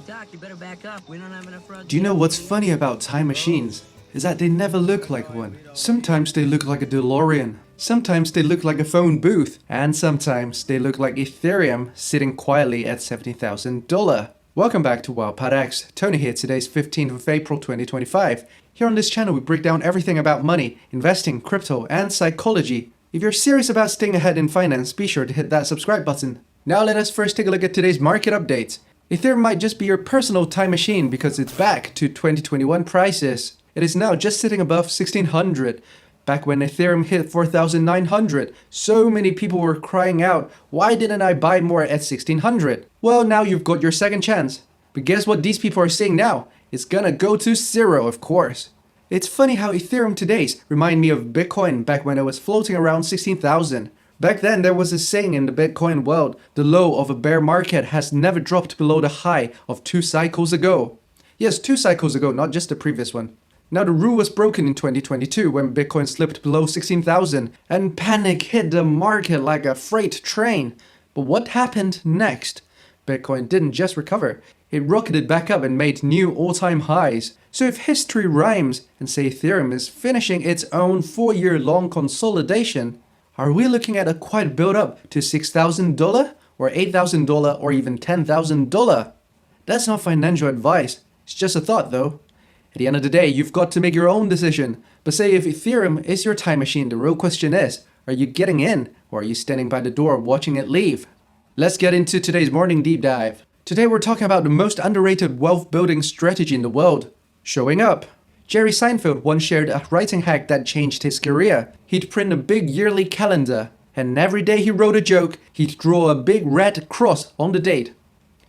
Doc, you better back up. We don't have enough roads. Do you know what's funny about time machines? Is that they never look like one. Sometimes they look like a DeLorean. Sometimes they look like a phone booth. And sometimes they look like Ethereum sitting quietly at $70,000. Welcome back to WildPadX. Tony here. Today's 15th of April 2025. Here on this channel we break down everything about money, investing, crypto, and psychology. If you're serious about staying ahead in finance, be sure to hit that subscribe button. Now let us first take a look at today's market update. Ethereum might just be your personal time machine because it's back to 2021 prices. It is now just sitting above 1600. Back when Ethereum hit 4,900, so many people were crying out, why didn't I buy more at 1600? Well, now you've got your second chance. But guess what these people are saying now? It's gonna go to zero, of course. It's funny how Ethereum today's remind me of Bitcoin back when it was floating around 16,000. Back then, there was a saying in the Bitcoin world, the low of a bear market has never dropped below the high of 2 cycles ago. Yes, 2 cycles ago, not just the previous one. Now the rule was broken in 2022 when Bitcoin slipped below 16,000 and panic hit the market like a freight train. But what happened next? Bitcoin didn't just recover, it rocketed back up and made new all-time highs. So if history rhymes and say Ethereum is finishing its own 4-year-long consolidation, are we looking at a quiet build-up to $6,000 or $8,000 or even $10,000? That's not financial advice, it's just a thought though. At the end of the day, you've got to make your own decision. But say if Ethereum is your time machine, the real question is, are you getting in or are you standing by the door watching it leave? Let's get into today's morning deep dive. Today we're talking about the most underrated wealth building strategy in the world, showing up. Jerry Seinfeld once shared a writing hack that changed his career. He'd print a big yearly calendar, and every day he wrote a joke, he'd draw a big red cross on the date.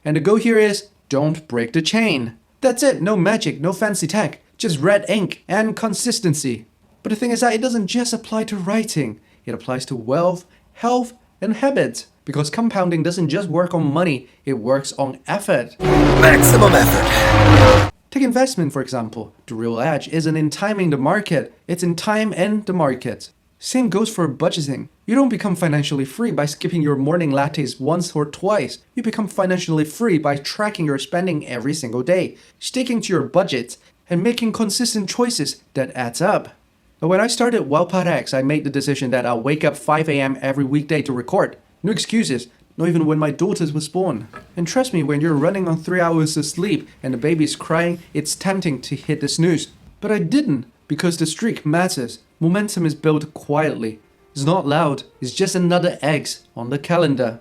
And the goal here is, don't break the chain. That's it, no magic, no fancy tech, just red ink and consistency. But the thing is that it doesn't just apply to writing, it applies to wealth, health, and habits. Because compounding doesn't just work on money, it works on effort. Maximum effort. Take investment, for example. The real edge isn't in timing the market, it's in time and the market. Same goes for budgeting. You don't become financially free by skipping your morning lattes once or twice. You become financially free by tracking your spending every single day, sticking to your budget, and making consistent choices that adds up. But when I started WildPadX, I made the decision that I'll wake up 5 a.m. every weekday to record. No excuses. Not even when my daughter was born. And trust me, when you're running on 3 hours of sleep and the baby's crying, it's tempting to hit the snooze. But I didn't, because the streak matters. Momentum is built quietly. It's not loud, it's just another X on the calendar.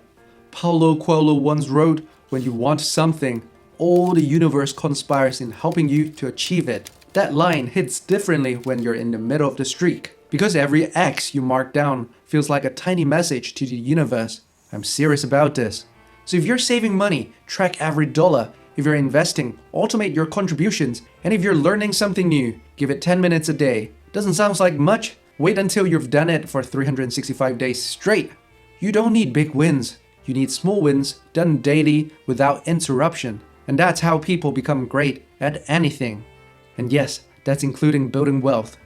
Paulo Coelho once wrote, when you want something, all the universe conspires in helping you to achieve it. That line hits differently when you're in the middle of the streak. Because every X you mark down feels like a tiny message to the universe. I'm serious about this. So if you're saving money, track every dollar. If you're investing, automate your contributions. And if you're learning something new, give it 10 minutes a day. Doesn't sound like much? Wait until you've done it for 365 days straight. You don't need big wins. You need small wins done daily without interruption. And that's how people become great at anything. And yes, that's including building wealth.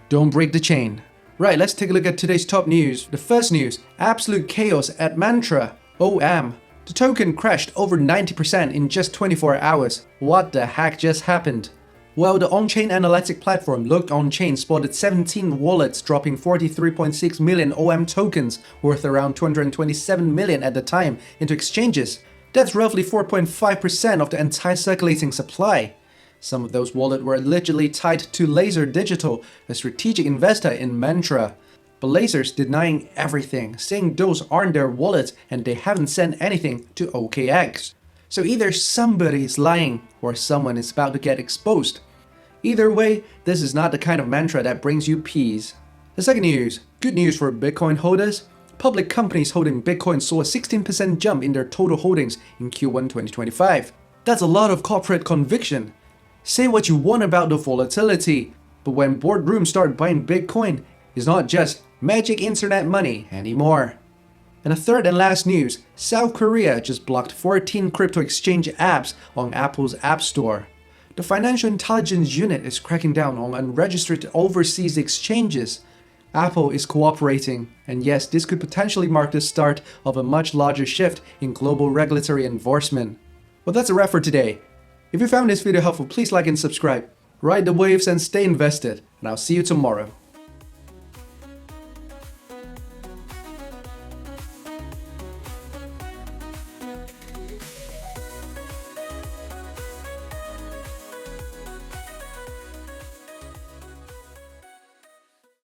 Don't break the chain. Right, let's take a look at today's top news. The first news, absolute chaos at Mantra. OM. The token crashed over 90% in just 24 hours. What the heck just happened? Well, the on-chain analytic platform Looked On-Chain spotted 17 wallets dropping 43.6 million OM tokens, worth around 227 million at the time, into exchanges. That's roughly 4.5% of the entire circulating supply. Some of those wallets were allegedly tied to Laser Digital, a strategic investor in Mantra. But Laser's denying everything, saying those aren't their wallets and they haven't sent anything to OKX. So either somebody is lying or someone is about to get exposed. Either way, this is not the kind of mantra that brings you peace. The second news, good news for Bitcoin holders. Public companies holding Bitcoin saw a 16% jump in their total holdings in Q1 2025. That's a lot of corporate conviction. Say what you want about the volatility, but when boardrooms start buying Bitcoin, it's not just magic internet money anymore. And the third and last news, South Korea just blocked 14 crypto exchange apps on Apple's App Store. The Financial Intelligence Unit is cracking down on unregistered overseas exchanges. Apple is cooperating, and yes, this could potentially mark the start of a much larger shift in global regulatory enforcement. Well, that's a wrap for today. If you found this video helpful, please like and subscribe. Ride the waves and stay invested, and I'll see you tomorrow.